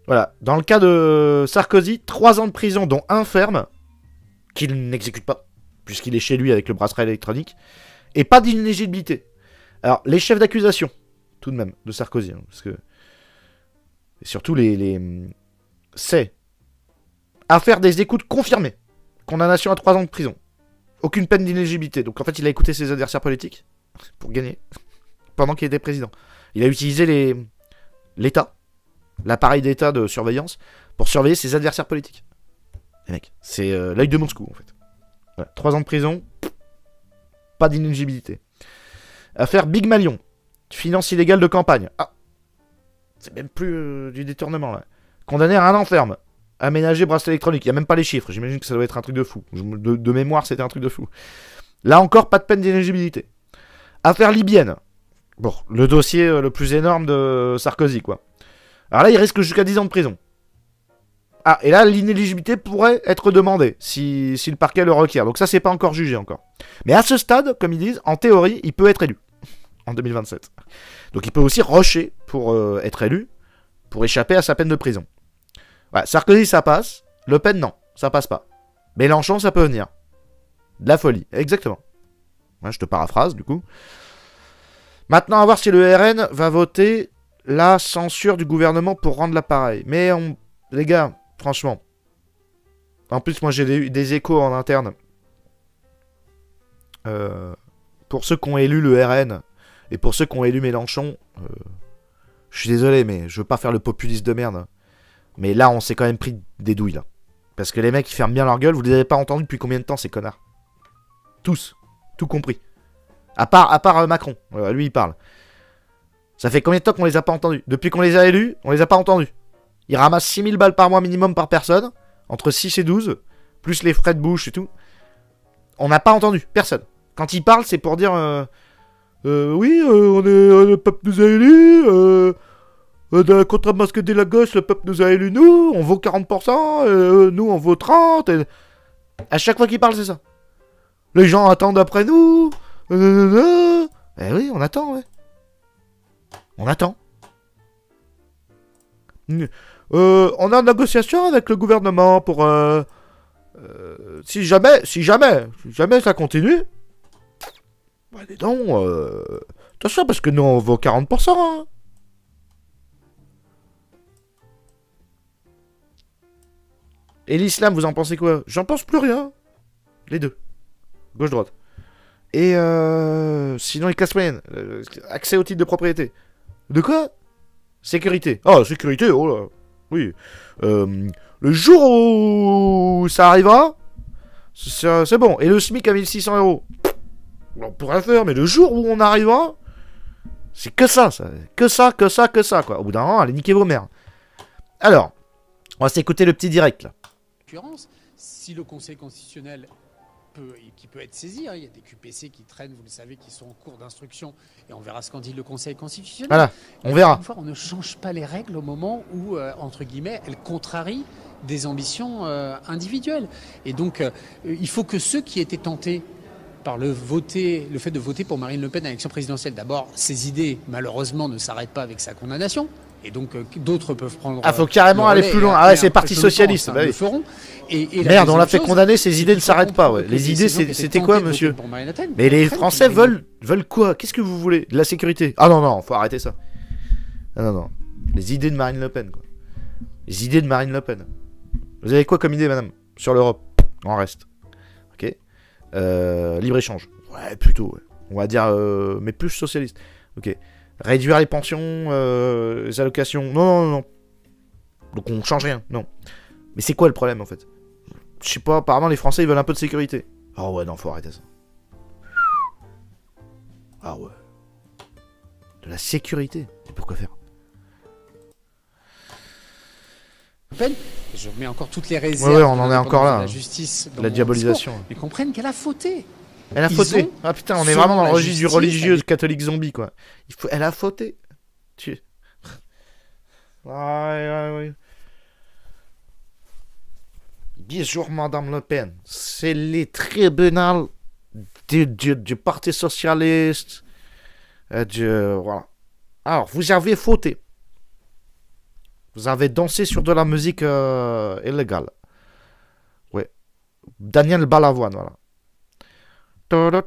Voilà. Dans le cas de Sarkozy, 3 ans de prison, dont un ferme, qu'il n'exécute pas, puisqu'il est chez lui avec le bracelet électronique, et pas d'inéligibilité. Alors, les chefs d'accusation, tout de même, de Sarkozy, hein, parce que... Et surtout c'est à faire des écoutes confirmées. Condamnation à 3 ans de prison. Aucune peine d'inéligibilité. Donc en fait, il a écouté ses adversaires politiques pour gagner. Pendant qu'il était président. Il a utilisé l'État, l'appareil d'État de surveillance, pour surveiller ses adversaires politiques. Les mecs, c'est l'œil de Moscou en fait. Voilà. 3 ans de prison, pas d'inéligibilité. Affaire Big Malion. Finance illégale de campagne. Ah, c'est même plus du détournement là. Condamné à 1 an ferme. Aménager bracelet électronique. Il n'y a même pas les chiffres. J'imagine que ça doit être un truc de fou. De mémoire, c'était un truc de fou. Là encore, pas de peine d'inéligibilité. Affaire libyenne. Bon, le dossier le plus énorme de Sarkozy, quoi. Alors là, il risque jusqu'à 10 ans de prison. Ah, et là, l'inéligibilité pourrait être demandée si le parquet le requiert. Donc ça, c'est pas encore jugé encore. Mais à ce stade, comme ils disent, en théorie, il peut être élu. En 2027. Donc il peut aussi rusher pour être élu, pour échapper à sa peine de prison. Ouais, Sarkozy, ça passe. Le Pen, non, ça passe pas. Mélenchon, ça peut venir. De la folie, exactement. Ouais, je te paraphrase, du coup. Maintenant, à voir si le RN va voter la censure du gouvernement pour rendre l'appareil. Mais, les gars, franchement. En plus, moi, j'ai des échos en interne. Pour ceux qui ont élu le RN et pour ceux qui ont élu Mélenchon, je suis désolé, mais je veux pas faire le populiste de merde. Mais là, on s'est quand même pris des douilles, là. Parce que les mecs, ils ferment bien leur gueule. Vous les avez pas entendus depuis combien de temps, ces connards? Tous. Tout compris. À part Macron. Lui, il parle. Ça fait combien de temps qu'on les a pas entendus? Depuis qu'on les a élus, on les a pas entendus. Ils ramassent 6000 balles par mois minimum par personne. Entre 6 et 12. Plus les frais de bouche et tout. On n'a pas entendu. Personne. Quand ils parlent, c'est pour dire... oui, le peuple nous a élus... contre un masque de la gauche, le peuple nous a élus, nous, on vaut 40%, nous on vaut 30%. À chaque fois qu'ils parlent, c'est ça. Les gens attendent après nous. Eh oui, on attend, ouais. On attend. On est en négociation avec le gouvernement pour... si jamais ça continue... Bah, dis donc, attention, parce que nous on vaut 40%, hein. Et l'islam, vous en pensez quoi? J'en pense plus rien. Les deux. Gauche-droite. Et sinon, les classes moyennes. Accès au titre de propriété. De quoi? Sécurité. Oh, sécurité, oh là. Oui. Le jour où ça arrivera, c'est bon. Et le SMIC à 1600 €. On pourrait le faire, mais le jour où on arrivera, c'est que ça. Que ça, quoi. Au bout d'un moment, allez niquer vos mères. Alors, on va s'écouter le petit direct, là. Si le Conseil constitutionnel qui peut être saisi, hein, il y a des QPC qui traînent, vous le savez, qui sont en cours d'instruction, et on verra ce qu'en dit le Conseil constitutionnel. Voilà, on verra. Une fois, on ne change pas les règles au moment où, entre guillemets, elles contrarient des ambitions individuelles. Et donc, il faut que ceux qui étaient tentés par le fait de voter pour Marine Le Pen à l'élection présidentielle, d'abord, ces idées, malheureusement, ne s'arrêtent pas avec sa condamnation. Et donc, d'autres peuvent prendre... Ah, faut carrément aller plus loin. Ah ouais, c'est Parti Socialiste. Bah oui. Le feront. Et merde, on l'a fait condamner, ces idées ne s'arrêtent pas. Ouais. Les idées, c'était quoi, monsieur? Mais les Français veulent quoi? Qu'est-ce que vous voulez? De la sécurité? Ah non, faut arrêter ça. Ah non. Les idées de Marine Le Pen, quoi. Les idées de Marine Le Pen. Vous avez quoi comme idée, madame? Sur l'Europe? En reste. Ok. Libre-échange. Ouais, plutôt, ouais. On va dire, mais plus socialiste. Ok. Réduire les pensions, les allocations. Non. Donc on change rien, non. Mais c'est quoi le problème, en fait? Je sais pas, apparemment les Français ils veulent un peu de sécurité. Ah ouais, non, faut arrêter ça. Ah ouais. De la sécurité. Et pourquoi faire? Je mets encore toutes les réserves. Ouais, on en est encore là. La justice, la diabolisation. Ils comprennent qu'elle a fauté. Elle a fauté. Ah putain, on est vraiment dans le registre du religieux catholique zombie, quoi. Elle a fauté. Ouais. Bonjour, Madame Le Pen. C'est les tribunaux du Parti Socialiste. Voilà. Alors, vous avez fauté. Vous avez dansé sur de la musique illégale. Ouais. Daniel Balavoine, voilà. Ouais,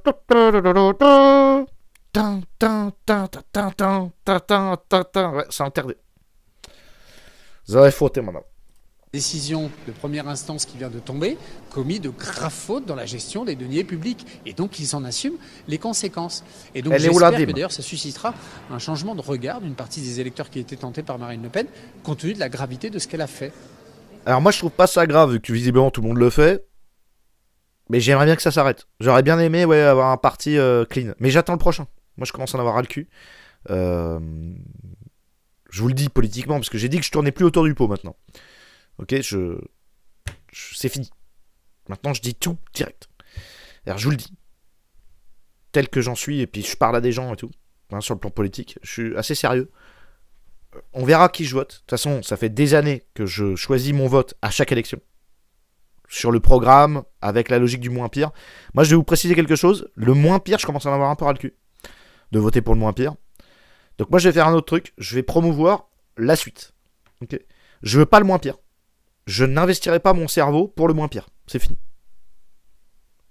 c'est interdit. Vous avez fauté, madame. Décision de première instance qui vient de tomber, commis de graves fautes dans la gestion des deniers publics. Et donc, ils en assument les conséquences. Et donc, j'espère que d'ailleurs, ça suscitera un changement de regard d'une partie des électeurs qui étaient tentés par Marine Le Pen, compte tenu de la gravité de ce qu'elle a fait. Alors moi, je trouve pas ça grave, vu que visiblement tout le monde le fait. Mais j'aimerais bien que ça s'arrête. J'aurais bien aimé avoir un parti clean. Mais j'attends le prochain. Moi, je commence à en avoir ras le cul. Je vous le dis politiquement, parce que j'ai dit que je tournais plus autour du pot maintenant. Ok, c'est fini. Maintenant, je dis tout direct. Alors, je vous le dis. Tel que j'en suis, et puis je parle à des gens et tout, hein, sur le plan politique. Je suis assez sérieux. On verra qui je vote. De toute façon, ça fait des années que je choisis mon vote à chaque élection. Sur le programme, avec la logique du moins pire. Moi, je vais vous préciser quelque chose. Le moins pire, je commence à en avoir un peu ras le cul. De voter pour le moins pire. Donc moi, je vais faire un autre truc. Je vais promouvoir la suite. Ok. Je veux pas le moins pire. Je n'investirai pas mon cerveau pour le moins pire. C'est fini.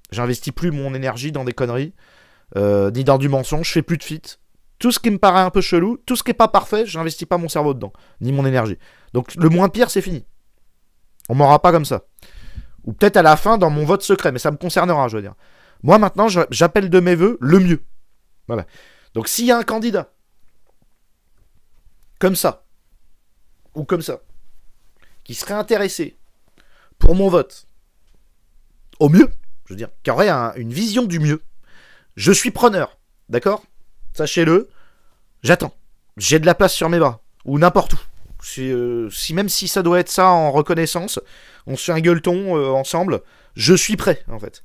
J'investis plus mon énergie dans des conneries, ni dans du mensonge. Je fais plus de fit. Tout ce qui me paraît un peu chelou, tout ce qui est pas parfait, j'investis pas mon cerveau dedans, ni mon énergie. Donc le moins pire, c'est fini. On m'aura pas comme ça. Ou peut-être à la fin dans mon vote secret, mais ça me concernera, je veux dire. Moi maintenant, j'appelle de mes voeux le mieux. Voilà. Donc s'il y a un candidat comme ça, ou comme ça, qui serait intéressé pour mon vote au mieux, je veux dire, qui aurait une vision du mieux, je suis preneur, d'accord? Sachez-le, j'attends. J'ai de la place sur mes bras, ou n'importe où. Même si ça doit être ça en reconnaissance, on se fait un gueuleton ensemble, je suis prêt, en fait.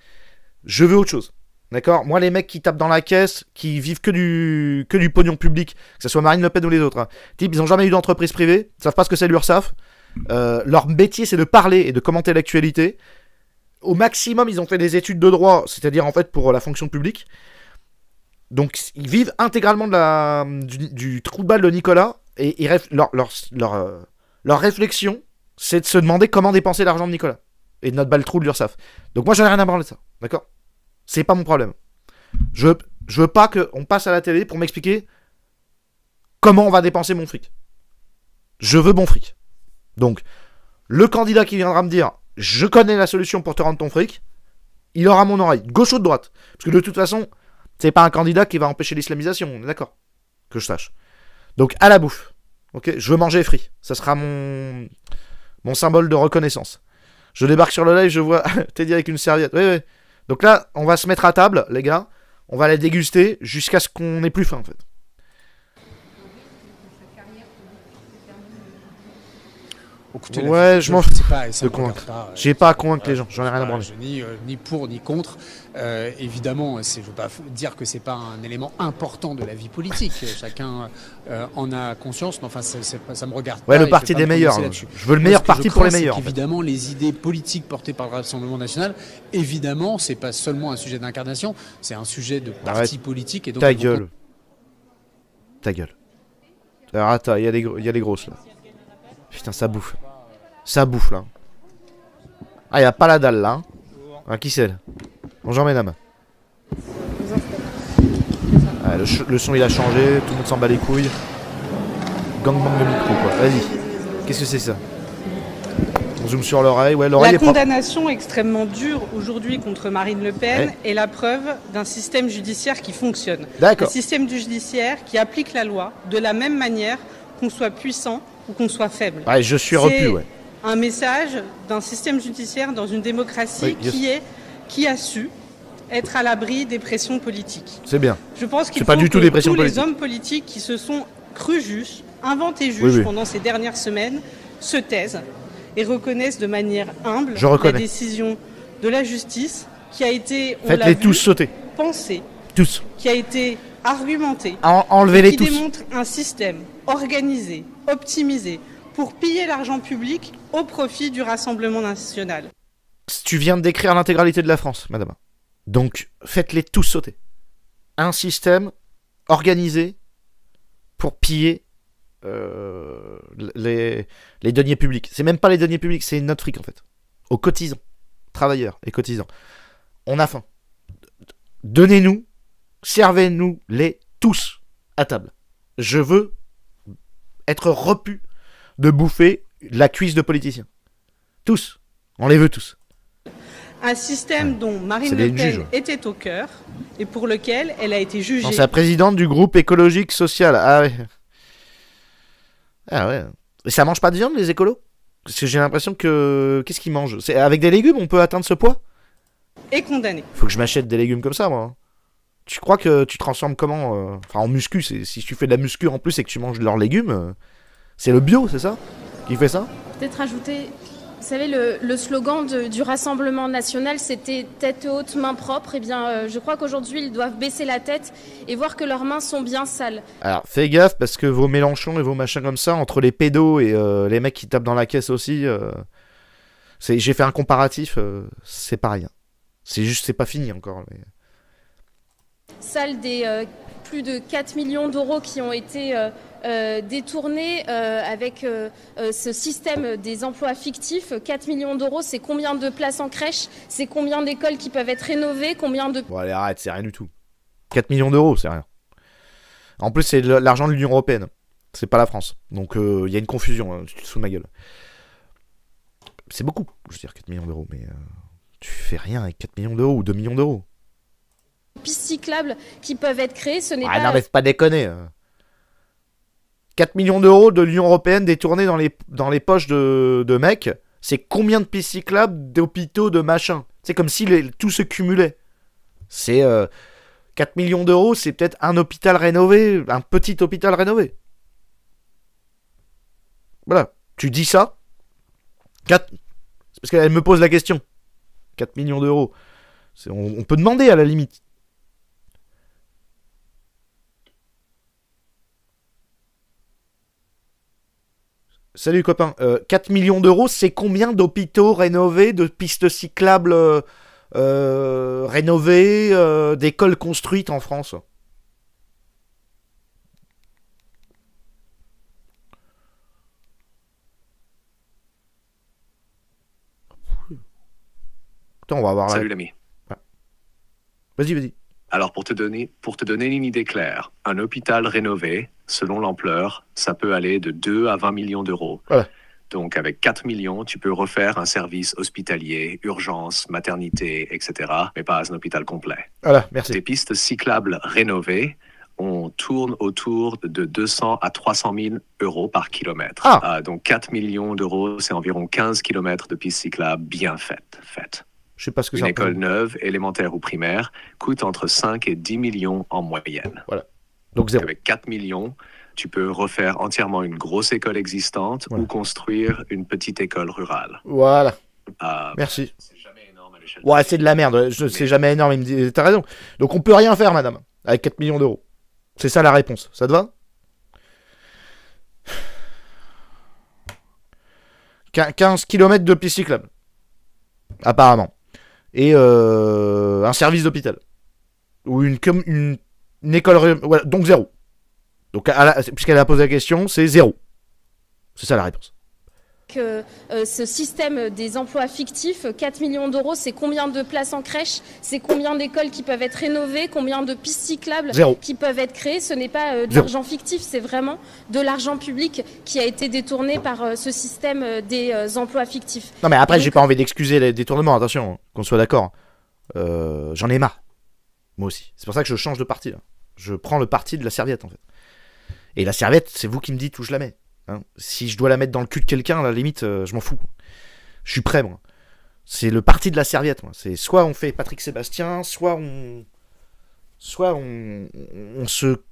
Je veux autre chose. D'accord? Moi, les mecs qui tapent dans la caisse, qui vivent que du pognon public, que ce soit Marine Le Pen ou les autres, hein, type, ils n'ont jamais eu d'entreprise privée, ils savent pas ce que c'est l'URSSAF. Leur métier, c'est de parler et de commenter l'actualité. Au maximum, ils ont fait des études de droit, c'est-à-dire en fait pour la fonction publique. Donc, ils vivent intégralement du trou de balle de Nicolas. Et leur réflexion, c'est de se demander comment dépenser l'argent de Nicolas. Et de notre balle trou de l'URSSAF. Donc moi, j'en ai rien à branler de ça. D'accord? C'est pas mon problème. Je veux pas qu'on passe à la télé pour m'expliquer comment on va dépenser mon fric. Je veux mon fric. Donc, le candidat qui viendra me dire « Je connais la solution pour te rendre ton fric », il aura mon oreille, gauche ou de droite. Parce que de toute façon, c'est pas un candidat qui va empêcher l'islamisation, on est d'accord? Que je sache. Donc, à la bouffe. Ok, je veux manger frit. Ça sera mon symbole de reconnaissance. Je débarque sur le live, je vois Teddy avec une serviette. Oui, oui. Donc là, on va se mettre à table, les gars. On va la déguster jusqu'à ce qu'on ait plus faim, en fait. Écoutez, ouais, je m'en fous de convaincre. J'ai pas à convaincre les gens, j'en ai rien à branler. Ni pour ni contre. Évidemment, je ne veux pas dire que c'est pas un élément important de la vie politique. Chacun en a conscience, mais enfin, ça me regarde pas. Ouais, le parti des meilleurs. Je veux le meilleur parti pour les meilleurs. Évidemment, les idées politiques portées par le Rassemblement national, évidemment, c'est pas seulement un sujet d'incarnation, c'est un sujet de parti politique. Et donc, ta gueule. Ta gueule. Alors attends, il y a les grosses là. Putain, ça bouffe. Ça bouffe là. Ah, il a pas la dalle là. Ah, qui c'est là? Bonjour mesdames. Ah, le son il a changé, tout le monde s'en bat les couilles. Gangbang de micro quoi. Vas-y. Qu'est-ce que c'est ça? On zoome sur l'oreille. Ouais, l'oreille est propre. La condamnation extrêmement dure aujourd'hui contre Marine Le Pen est la preuve d'un système judiciaire qui fonctionne. D'accord. Un système judiciaire qui applique la loi de la même manière qu'on soit puissant ou qu'on soit faible. Ouais, je suis repu, ouais. Un message d'un système judiciaire dans une démocratie qui a su être à l'abri des pressions politiques. C'est bien. Je pense qu'il faut pas du tout des pressions tous politiques. les hommes politiques qui se sont crus justes, inventés justes pendant ces dernières semaines, se taisent et reconnaissent de manière humble la décision de la justice qui a été, faites-les tous sauter. Pensée, tous. Qui a été argumentée, enlevez-les tous. Qui démontre un système organisé, optimisé, pour piller l'argent public au profit du Rassemblement national. Tu viens de décrire l'intégralité de la France, madame. Donc, faites-les tous sauter. Un système organisé pour piller les deniers publics. C'est même pas les deniers publics, c'est notre fric en fait. Aux cotisants, travailleurs et cotisants. On a faim. Donnez-nous, servez-nous les tous à table. Je veux être repu de bouffer la cuisse de politiciens. Tous. On les veut tous. Un système dont Marine Le Pen était au cœur et pour lequel elle a été jugée. C'est la présidente du groupe écologique social. Ah ouais. Ah ouais. Et ça mange pas de viande, les écolos? Parce que j'ai l'impression que... Qu'est-ce qu'ils mangent? Avec des légumes, on peut atteindre ce poids? Et condamné. Faut que je m'achète des légumes comme ça, moi. Tu crois que tu transformes comment Enfin, en muscu, si tu fais de la muscu en plus et que tu manges leurs légumes, c'est le bio, c'est ça? Qui fait ça? Peut-être ajouter... Vous savez, le slogan du Rassemblement national, c'était « tête haute, main propre ». Eh bien, je crois qu'aujourd'hui, ils doivent baisser la tête et voir que leurs mains sont bien sales. Alors, fais gaffe, parce que vos Mélenchon et vos machins comme ça, entre les pédos et les mecs qui tapent dans la caisse aussi, j'ai fait un comparatif, c'est pas rien. C'est juste, c'est pas fini encore. Mais... Sales des plus de 4 millions d'euros qui ont été... détournés avec ce système des emplois fictifs. 4 millions d'euros, c'est combien de places en crèche? C'est combien d'écoles qui peuvent être rénovées? Combien de... Bon allez, arrête, c'est rien du tout. 4 millions d'euros, c'est rien. En plus, c'est l'argent de l'Union Européenne. C'est pas la France. Donc, il y a une confusion, hein, tu te fous de ma gueule. C'est beaucoup, je veux dire, 4 millions d'euros, mais tu fais rien avec 4 millions d'euros ou 2 millions d'euros. Pistes cyclables qui peuvent être créées, ce n'est pas... pas... non, mais c'est pas déconner. 4 millions d'euros de l'Union Européenne détournés dans les poches de mecs, c'est combien de pistes cyclables, d'hôpitaux, de machins? C'est comme si tout se cumulait. C'est 4 millions d'euros, c'est peut-être un hôpital rénové, un petit hôpital rénové. Voilà, tu dis ça. C'est parce qu'elle me pose la question. 4 millions d'euros. On peut demander à la limite. Salut copain, 4 millions d'euros, c'est combien d'hôpitaux rénovés, de pistes cyclables rénovées, d'écoles construites en France? Attends, on va voir. Salut l'ami. Ah. Vas-y. Alors pour te donner une idée claire, un hôpital rénové, selon l'ampleur, ça peut aller de 2 à 20 millions d'euros. Voilà. Donc avec 4 millions, tu peux refaire un service hospitalier, urgence, maternité, etc. Mais pas un hôpital complet. Voilà, merci. Des pistes cyclables rénovées, on tourne autour de 200 à 300 000 euros par kilomètre. Donc 4 millions d'euros, c'est environ 15 kilomètres de pistes cyclables bien faites. Je sais pas ce que Une école neuve, élémentaire ou primaire, coûte entre 5 et 10 millions en moyenne. Voilà. Donc zéro. Avec 4 millions, tu peux refaire entièrement une grosse école existante ou construire une petite école rurale. Voilà. Merci. C'est jamais énorme à l'échelle. Ouais, c'est de la merde. C'est jamais énorme. Il me dit, t'as raison. Donc on peut rien faire, madame, avec 4 millions d'euros. C'est ça la réponse. Ça te va? 15 km de piste cyclable. Apparemment. Et un service d'hôpital. Ou une école... Voilà, donc zéro. Donc, puisqu'elle a posé la question, c'est zéro. C'est ça la réponse. Que ce système des emplois fictifs, 4 millions d'euros, c'est combien de places en crèche? C'est combien d'écoles qui peuvent être rénovées? Combien de pistes cyclables qui peuvent être créées? Ce n'est pas de l'argent fictif, c'est vraiment de l'argent public qui a été détourné par ce système des emplois fictifs. Non mais après, j'ai pas envie d'excuser les détournements, attention, hein, qu'on soit d'accord. J'en ai marre. Moi aussi. C'est pour ça que je change de parti, là. Je prends le parti de la serviette, en fait. Et la serviette, c'est vous qui me dites où je la mets. Hein. Si je dois la mettre dans le cul de quelqu'un, à la limite, je m'en fous. Je suis prêt, moi. C'est le parti de la serviette, moi. C'est soit on fait Patrick Sébastien, soit on se...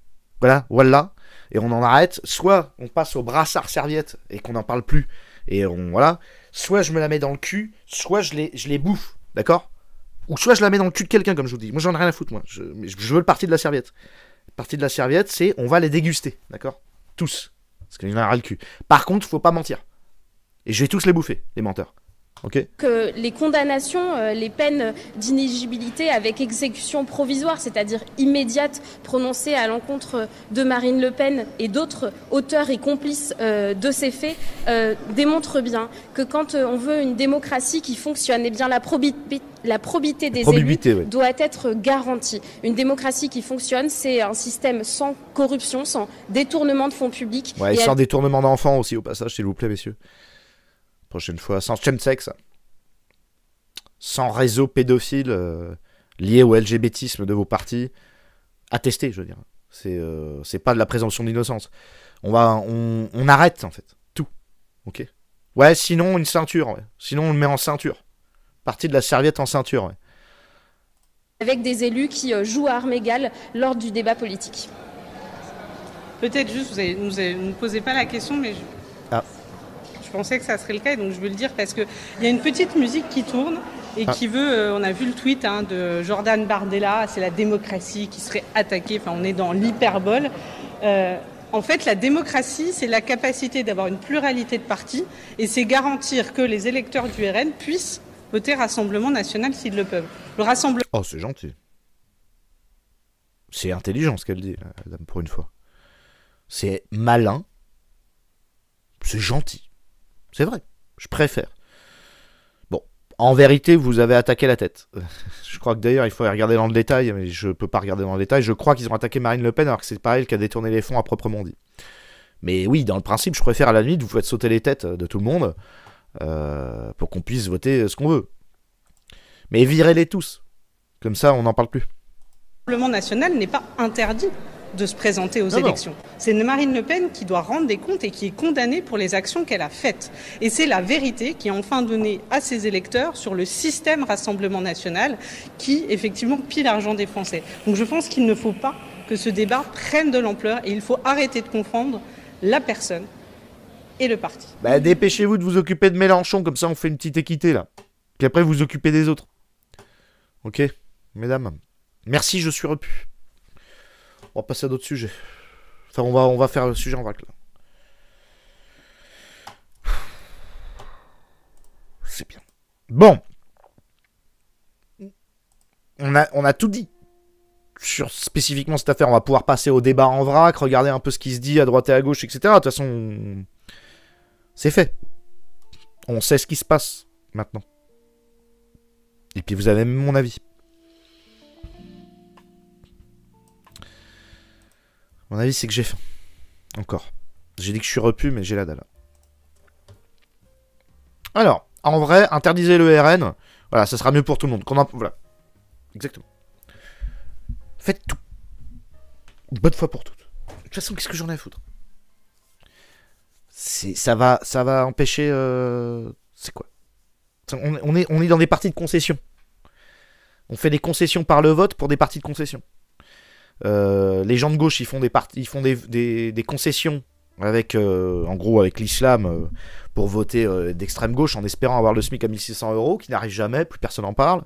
Voilà, et on en arrête. Soit on passe au brassard serviette et qu'on n'en parle plus. Et voilà. Soit je me la mets dans le cul, soit je les bouffe. D'accord? Ou soit je la mets dans le cul de quelqu'un, comme je vous dis. Moi, j'en ai rien à foutre, moi. Je veux le parti de la serviette. Le parti de la serviette, c'est on va les déguster. D'accord? Tous. Parce qu'il y en a ras le cul. Par contre, faut pas mentir. Et je vais tous les bouffer, les menteurs. Okay. Que les condamnations, les peines d'inéligibilité avec exécution provisoire, c'est-à-dire immédiate, prononcées à l'encontre de Marine Le Pen et d'autres auteurs et complices de ces faits, démontrent bien que quand on veut une démocratie qui fonctionne, eh bien la probité des élus doit être garantie. Une démocratie qui fonctionne, c'est un système sans corruption, sans détournement de fonds publics. Ouais, et sans détournement d'enfants aussi, au passage, s'il vous plaît, messieurs. Prochaine fois, sans chemsex, sans réseau pédophile lié au LGBTisme de vos partis, attesté, je veux dire. C'est pas de la présomption d'innocence. On arrête, en fait, tout. Ok. Ouais, sinon, une ceinture, ouais. Sinon, on le met en ceinture. Partie de la serviette en ceinture, ouais. Avec des élus qui jouent à armes égales lors du débat politique. Peut-être juste, vous ne nous posez pas la question, mais je pensais que ça serait le cas, et donc je veux le dire parce qu'il y a une petite musique qui tourne et qui veut, on a vu le tweet de Jordan Bardella, c'est la démocratie qui serait attaquée, enfin on est dans l'hyperbole. En fait, la démocratie, c'est la capacité d'avoir une pluralité de partis et c'est garantir que les électeurs du RN puissent voter Rassemblement National s'ils le peuvent. Le Rassemblement... Oh, c'est gentil. C'est intelligent ce qu'elle dit, la dame, pour une fois. C'est malin. C'est gentil. C'est vrai, je préfère. Bon, en vérité, vous avez attaqué la tête. Je crois que d'ailleurs, il faut regarder dans le détail, mais je peux pas regarder dans le détail. Je crois qu'ils ont attaqué Marine Le Pen alors que c'est pas elle qui a détourné les fonds à proprement dit. Mais oui, dans le principe, je préfère à la limite, vous faites sauter les têtes de tout le monde pour qu'on puisse voter ce qu'on veut. Mais virez-les tous. Comme ça, on n'en parle plus. Le Rassemblement National n'est pas interdit de se présenter aux élections. C'est Marine Le Pen qui doit rendre des comptes et qui est condamnée pour les actions qu'elle a faites. Et c'est la vérité qui est enfin donnée à ses électeurs sur le système Rassemblement National qui, effectivement, pille l'argent des Français. Donc je pense qu'il ne faut pas que ce débat prenne de l'ampleur et il faut arrêter de confondre la personne et le parti. Bah, dépêchez-vous de vous occuper de Mélenchon, comme ça on fait une petite équité là. Puis après vous vous occupez des autres. Ok, mesdames. Merci, je suis repu. On va passer à d'autres sujets. Enfin, on va faire le sujet en vrac, là. C'est bien. Bon. On a tout dit. Sur spécifiquement cette affaire, on va pouvoir passer au débat en vrac, regarder un peu ce qui se dit à droite et à gauche, etc. De toute façon, c'est fait. On sait ce qui se passe, maintenant. Et puis vous avez même mon avis. Mon avis, c'est que j'ai faim. Encore. J'ai dit que je suis repu, mais j'ai la dalle. Alors, en vrai, interdisez le RN. Voilà, ça sera mieux pour tout le monde. Voilà. Exactement. Faites tout. Une bonne fois pour toutes. De toute façon, qu'est-ce que j'en ai à foutre? Ça va empêcher... C'est quoi? On est dans des parties de concession. On fait des concessions par le vote pour des parties de concession. Les gens de gauche, ils font des concessions avec, en gros, avec l'islam pour voter d'extrême gauche en espérant avoir le SMIC à 1600 €, qui n'arrive jamais, plus personne n'en parle.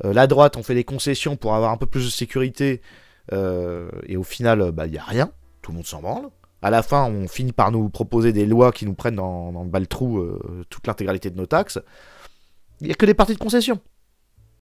La droite, on fait des concessions pour avoir un peu plus de sécurité et au final, il n'y a rien, tout le monde s'en branle. À la fin, on finit par nous proposer des lois qui nous prennent dans le bas le trou toute l'intégralité de nos taxes. Il n'y a que des parties de concession.